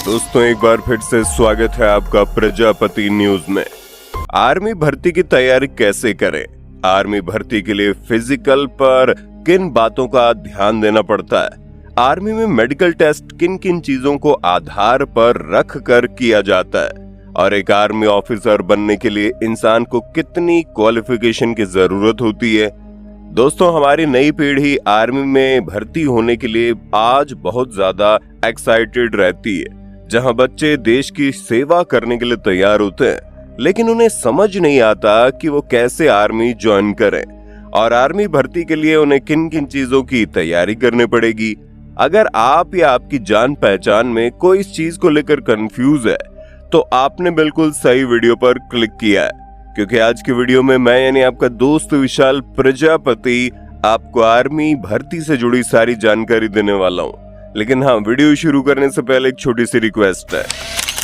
दोस्तों एक बार फिर से स्वागत है आपका प्रजापति न्यूज में। आर्मी भर्ती की तैयारी कैसे करें? आर्मी भर्ती के लिए फिजिकल पर किन बातों का ध्यान देना पड़ता है? आर्मी में मेडिकल टेस्ट किन किन चीजों को आधार पर रख कर किया जाता है? और एक आर्मी ऑफिसर बनने के लिए इंसान को कितनी क्वालिफिकेशन की जरूरत होती है? दोस्तों हमारी नई पीढ़ी आर्मी में भर्ती होने के लिए आज बहुत ज्यादा एक्साइटेड रहती है, जहां बच्चे देश की सेवा करने के लिए तैयार होते हैं, लेकिन उन्हें समझ नहीं आता कि वो कैसे आर्मी ज्वाइन करें और आर्मी भर्ती के लिए उन्हें किन किन चीजों की तैयारी करनी पड़ेगी। अगर आप या आपकी जान पहचान में कोई इस चीज को लेकर कंफ्यूज है तो आपने बिल्कुल सही वीडियो पर क्लिक किया है, क्योंकि आज की वीडियो में मैं यानी आपका दोस्त विशाल प्रजापति आपको आर्मी भर्ती से जुड़ी सारी जानकारी देने वाला हूँ। लेकिन हाँ, वीडियो शुरू करने से पहले एक छोटी सी रिक्वेस्ट है।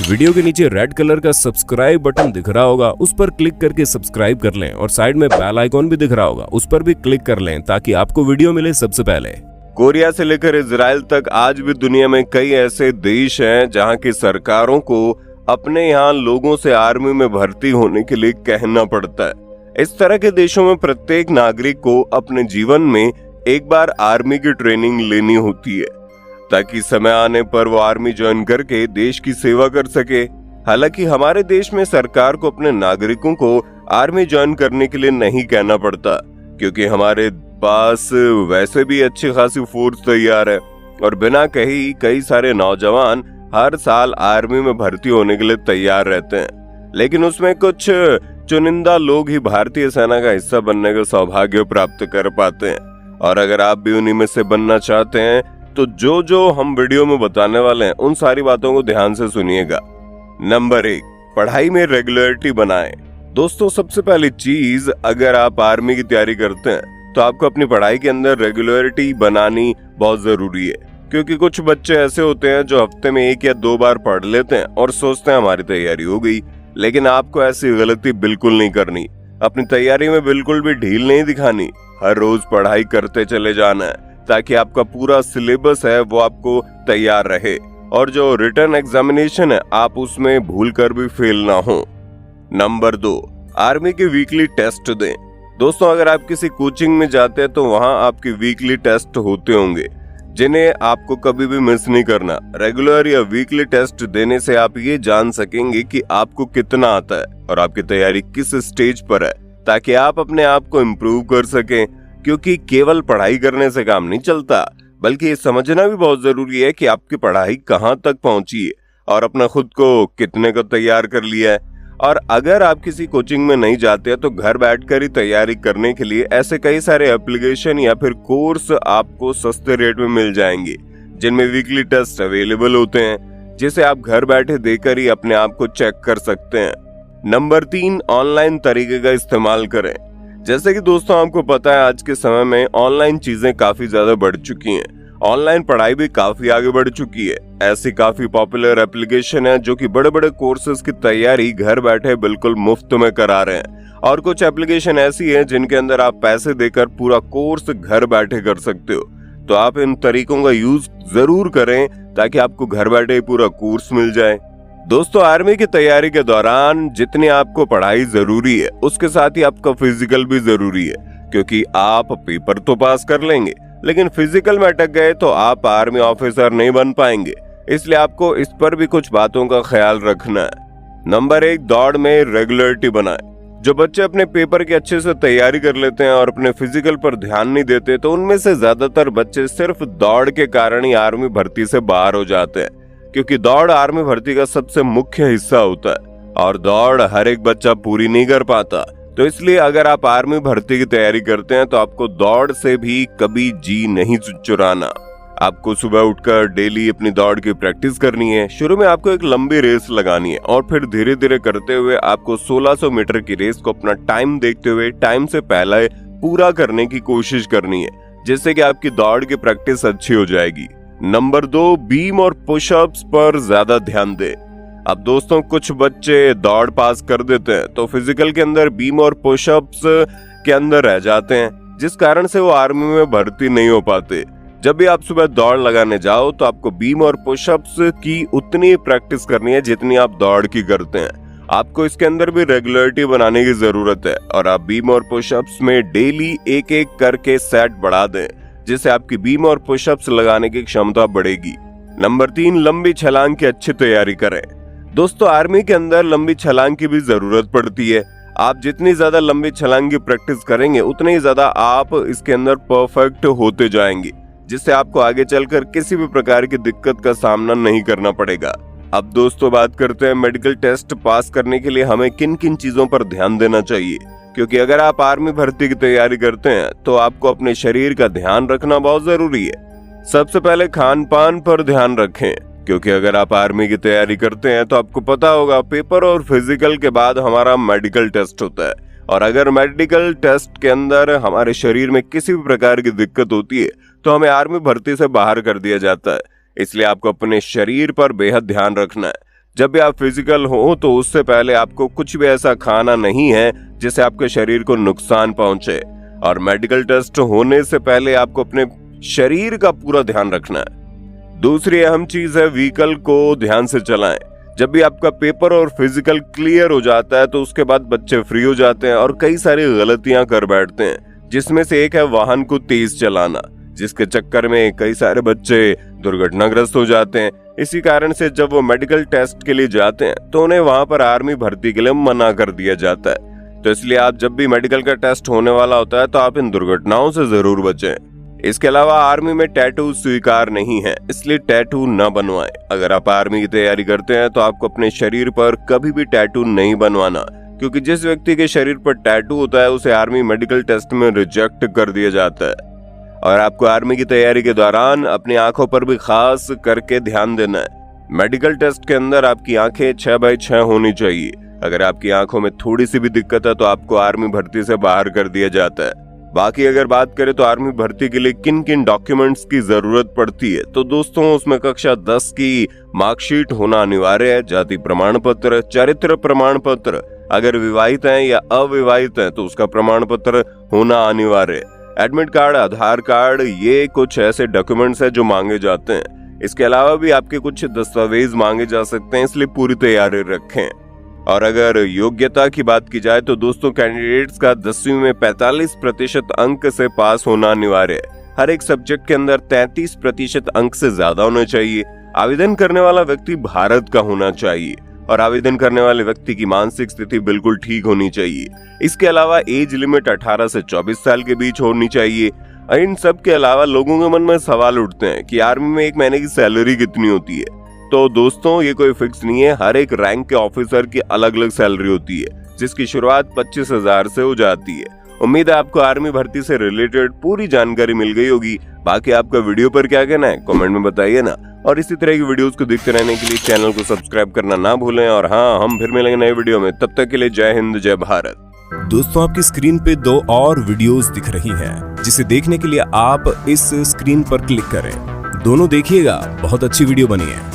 वीडियो के नीचे रेड कलर का सब्सक्राइब बटन दिख रहा होगा, उस पर क्लिक करके सब्सक्राइब कर लें और साइड में बेल आइकॉन भी दिख रहा होगा, उस पर भी क्लिक कर लें ताकि आपको वीडियो मिले सबसे पहले। कोरिया से लेकर इजराइल तक आज भी दुनिया में कई ऐसे देश हैं जहां की सरकारों को अपने यहाँ लोगों से आर्मी में भर्ती होने के लिए कहना पड़ता है। इस तरह के देशों में प्रत्येक नागरिक को अपने जीवन में एक बार आर्मी की ट्रेनिंग लेनी होती है, ताकि समय आने पर वो आर्मी ज्वाइन करके देश की सेवा कर सके। हालांकि हमारे देश में सरकार को अपने नागरिकों को आर्मी ज्वाइन करने के लिए नहीं कहना पड़ता, क्योंकि हमारे पास वैसे भी अच्छी खासी फोर्स तैयार है और बिना कही कई सारे नौजवान हर साल आर्मी में भर्ती होने के लिए तैयार रहते हैं। लेकिन उसमें कुछ चुनिंदा लोग ही भारतीय सेना का हिस्सा बनने का सौभाग्य प्राप्त कर पाते हैं, और अगर आप भी उन्हीं में से बनना चाहते हैं तो जो हम वीडियो में बताने वाले हैं उन सारी बातों को ध्यान से सुनिएगा। नंबर 1, पढ़ाई में रेगुलरिटी बनाएं। दोस्तों सबसे पहली चीज, अगर आप आर्मी की तैयारी करते हैं तो आपको अपनी पढ़ाई के अंदर रेगुलरिटी बनानी बहुत जरूरी है, क्योंकि कुछ बच्चे ऐसे होते हैं जो हफ्ते में 1 या 2 बार पढ़ लेते हैं और सोचते हैं हमारी तैयारी हो गई। लेकिन आपको ऐसी गलती बिल्कुल नहीं करनी। अपनी तैयारी में बिल्कुल भी ढील नहीं दिखानी। हर रोज पढ़ाई करते चले जाना है, ताकि आपका पूरा सिलेबस है वो आपको तैयार रहे, और जो रिटन एग्जामिनेशन है आप उसमें भूल कर भी फेल ना हो। नंबर 2, आर्मी के वीकली टेस्ट दें। दोस्तों अगर आप किसी कोचिंग में जाते हैं तो वहां आपके वीकली टेस्ट होते होंगे, जिन्हें आपको कभी भी मिस नहीं करना। रेगुलर या वीकली टेस्ट देने से आप ये जान सकेंगे कि आपको कितना आता है और आपकी तैयारी किस स्टेज पर है, ताकि आप अपने आप को इम्प्रूव कर सकें। क्योंकि केवल पढ़ाई करने से काम नहीं चलता, बल्कि ये समझना भी बहुत जरूरी है कि आपकी पढ़ाई कहाँ तक पहुंची है और अपना खुद को कितने को तैयार कर लिया है। और अगर आप किसी कोचिंग में नहीं जाते तो घर बैठकर ही तैयारी करने के लिए ऐसे कई सारे एप्लीकेशन या फिर कोर्स आपको सस्ते रेट में मिल जाएंगे, जिनमें वीकली टेस्ट अवेलेबल होते हैं, जिसे आप घर बैठे देकर ही अपने आप को चेक कर सकते हैं। नंबर 3, ऑनलाइन तरीके का इस्तेमाल करें। जैसे कि दोस्तों आपको पता है आज के समय में ऑनलाइन चीजें काफी ज्यादा बढ़ चुकी हैं। ऑनलाइन पढ़ाई भी काफी आगे बढ़ चुकी है। ऐसी काफी पॉपुलर एप्लीकेशन है जो कि बड़े बड़े कोर्सेज की तैयारी घर बैठे बिल्कुल मुफ्त में करा रहे हैं, और कुछ एप्लीकेशन ऐसी है जिनके अंदर आप पैसे देकर पूरा कोर्स घर बैठे कर सकते हो। तो आप इन तरीकों का यूज जरूर करें ताकि आपको घर बैठे पूरा कोर्स मिल जाए। दोस्तों आर्मी की तैयारी के दौरान जितनी आपको पढ़ाई जरूरी है, उसके साथ ही आपका फिजिकल भी जरूरी है, क्योंकि आप पेपर तो पास कर लेंगे लेकिन फिजिकल में अटक गए तो आप आर्मी ऑफिसर नहीं बन पाएंगे। इसलिए आपको इस पर भी कुछ बातों का ख्याल रखना है। नंबर 1, दौड़ में रेगुलरिटी बनाएं। जो बच्चे अपने पेपर की अच्छे से तैयारी कर लेते हैं और अपने फिजिकल पर ध्यान नहीं देते, तो उनमें से ज्यादातर बच्चे सिर्फ दौड़ के कारण ही आर्मी भर्ती से बाहर हो जाते हैं, क्योंकि दौड़ आर्मी भर्ती का सबसे मुख्य हिस्सा होता है और दौड़ हर एक बच्चा पूरी नहीं कर पाता। तो इसलिए अगर आप आर्मी भर्ती की तैयारी करते हैं तो आपको दौड़ से भी कभी जी नहीं चुराना। आपको सुबह उठकर डेली अपनी दौड़ की प्रैक्टिस करनी है। शुरू में आपको एक लंबी रेस लगानी है और फिर धीरे धीरे करते हुए आपको 1600 मीटर की रेस को अपना टाइम देखते हुए टाइम से पहले पूरा करने की कोशिश करनी है, जिससे कि आपकी दौड़ की प्रैक्टिस अच्छी हो जाएगी। नंबर 2, बीम और पुशअप्स पर ज्यादा ध्यान दें। अब दोस्तों कुछ बच्चे दौड़ पास कर देते हैं तो फिजिकल के अंदर बीम और पुशअप्स के अंदर रह जाते हैं, जिस कारण से वो आर्मी में भर्ती नहीं हो पाते। जब भी आप सुबह दौड़ लगाने जाओ तो आपको बीम और पुशअप्स की उतनी प्रैक्टिस करनी है जितनी आप दौड़ की करते हैं। आपको इसके अंदर भी रेगुलरिटी बनाने की जरूरत है और आप बीम और पुशअप्स में डेली एक एक करके सेट बढ़ा दें, जिससे आपकी बीम और पुशअप्स लगाने की क्षमता बढ़ेगी। नंबर 3, लंबी छलांग की अच्छी तैयारी करें। दोस्तों, आर्मी के अंदर लंबी छलांग की भी जरूरत पड़ती है। आप जितनी ज्यादा लंबी छलांग की प्रैक्टिस करेंगे उतनी ही ज्यादा आप इसके अंदर परफेक्ट होते जाएंगे, जिससे आपको आगे चलकर किसी भी प्रकार की दिक्कत का सामना नहीं करना पड़ेगा। अब दोस्तों बात करते हैं मेडिकल टेस्ट पास करने के लिए हमें किन किन चीजों पर ध्यान देना चाहिए, क्योंकि अगर आप आर्मी भर्ती की तैयारी करते हैं तो आपको अपने शरीर का ध्यान रखना बहुत जरूरी है। सबसे पहले खान पान पर ध्यान रखें, क्योंकि अगर आप आर्मी की तैयारी करते हैं तो आपको पता होगा पेपर और फिजिकल के बाद हमारा मेडिकल टेस्ट होता है, और अगर मेडिकल टेस्ट के अंदर हमारे शरीर में किसी भी प्रकार की दिक्कत होती है तो हमें आर्मी भर्ती से बाहर कर दिया जाता है। इसलिए आपको अपने शरीर पर बेहद ध्यान रखना है। जब भी आप फिजिकल हो तो उससे पहले आपको कुछ भी ऐसा खाना नहीं है जिससे आपके शरीर को नुकसान पहुंचे, और मेडिकल टेस्ट होने से पहले आपको अपने शरीर का पूरा ध्यान रखना है। दूसरी अहम चीज है व्हीकल को ध्यान से चलाएं। जब भी आपका पेपर और फिजिकल क्लियर हो जाता है तो उसके बाद बच्चे फ्री हो जाते हैं और कई सारी गलतियां कर बैठते हैं, जिसमें से एक है वाहन को तेज चलाना, जिसके चक्कर में कई सारे बच्चे दुर्घटनाग्रस्त हो जाते हैं। इसी कारण से जब वो मेडिकल टेस्ट के लिए जाते हैं तो उन्हें वहां पर आर्मी भर्ती के लिए मना कर दिया जाता है। तो इसलिए आप जब भी मेडिकल का टेस्ट होने वाला होता है तो आप इन दुर्घटनाओं से जरूर बचें। इसके अलावा आर्मी में टैटू स्वीकार नहीं है, इसलिए टैटू न बनवाएं। अगर आप आर्मी की तैयारी करते हैं तो आपको अपने शरीर पर कभी भी टैटू नहीं बनवाना, क्योंकि जिस व्यक्ति के शरीर पर टैटू होता है उसे आर्मी मेडिकल टेस्ट में रिजेक्ट कर दिया जाता है। और आपको आर्मी की तैयारी के दौरान अपनी आंखों पर भी खास करके ध्यान देना है। मेडिकल टेस्ट के अंदर आपकी आंखें 6x6 होनी चाहिए। अगर आपकी आंखों में थोड़ी सी भी दिक्कत है तो आपको आर्मी भर्ती से बाहर कर दिया जाता है। बाकी अगर बात करें तो आर्मी भर्ती के लिए किन किन डॉक्यूमेंट्स की जरूरत पड़ती है, तो दोस्तों उसमें कक्षा 10 की मार्कशीट होना अनिवार्य है, जाति प्रमाण पत्र, चरित्र प्रमाण पत्र, अगर विवाहित हैं या अविवाहित हैं तो उसका प्रमाण पत्र होना अनिवार्य है, एडमिट कार्ड, आधार कार्ड, ये कुछ ऐसे डॉक्यूमेंट्स हैं जो मांगे जाते हैं। इसके अलावा भी आपके कुछ दस्तावेज मांगे जा सकते हैं, इसलिए पूरी तैयारी रखें। और अगर योग्यता की बात की जाए तो दोस्तों कैंडिडेट्स का 10वीं में 45% अंक से पास होना अनिवार्य है। हर एक सब्जेक्ट के अंदर 33% अंक से ज्यादा होना चाहिए। आवेदन करने वाला व्यक्ति भारत का होना चाहिए और आवेदन करने वाले व्यक्ति की मानसिक स्थिति बिल्कुल ठीक होनी चाहिए। इसके अलावा एज लिमिट 18 से 24 साल के बीच होनी चाहिए। इन सब के अलावा लोगों के मन में सवाल उठते हैं कि आर्मी में एक महीने की सैलरी कितनी होती है। तो दोस्तों ये कोई फिक्स नहीं है, हर एक रैंक के ऑफिसर की अलग अलग सैलरी होती है, जिसकी शुरुआत 25,000 से हो जाती है। उम्मीद है आपको आर्मी भर्ती से रिलेटेड पूरी जानकारी मिल गई होगी। बाकी आपका वीडियो पर क्या कहना है कमेंट में बताइए ना, और इसी तरह की वीडियोस को देखते रहने के लिए चैनल को सब्सक्राइब करना ना भूलें। और हाँ, हम फिर मिलेंगे नए वीडियो में, तब तक के लिए जय हिंद जय भारत। दोस्तों आपकी स्क्रीन पे 2 और वीडियोस दिख रही हैं, जिसे देखने के लिए आप इस स्क्रीन पर क्लिक करें। दोनों देखिएगा, बहुत अच्छी वीडियो बनी है।